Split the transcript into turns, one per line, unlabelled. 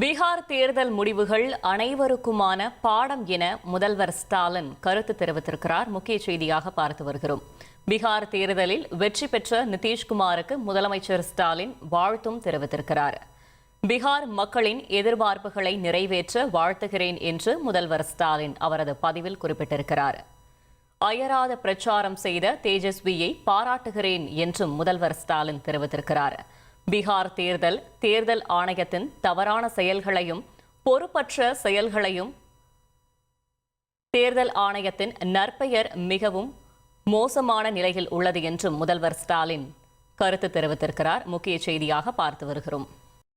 பீகார் தேர்தல் முடிவுகள் அனைவருக்குமான பாடம் என முதல்வர் ஸ்டாலின் கருத்து தெரிவித்திருக்கிறார். முக்கிய செய்தியாக பார்த்து வருகிறோம். பீகார் தேர்தலில் வெற்றி பெற்ற நிதிஷ்குமாருக்கு முதலமைச்சர் ஸ்டாலின் வாழ்த்தும் தெரிவித்திருக்கிறார். பீகார் மக்களின் எதிர்பார்ப்புகளை நிறைவேற்ற வாழ்த்துகிறேன் என்று முதல்வர் ஸ்டாலின் அவரது பதிவில் குறிப்பிட்டிருக்கிறார். அயராத பிரச்சாரம் செய்த தேஜஸ்வியை பாராட்டுகிறேன் என்றும் முதல்வர் ஸ்டாலின் தெரிவித்திருக்கிறார். பீகார் தேர்தல் ஆணையத்தின் தவறான செயல்களையும் பொறுப்பற்ற செயல்களையும் தேர்தல் ஆணையத்தின் நற்பெயர் மிகவும் மோசமான நிலையில் உள்ளது என்றும் முதல்வர் ஸ்டாலின் கருத்து தெரிவித்திருக்கிறார். முக்கிய செய்தியாக பார்த்து வருகிறோம்.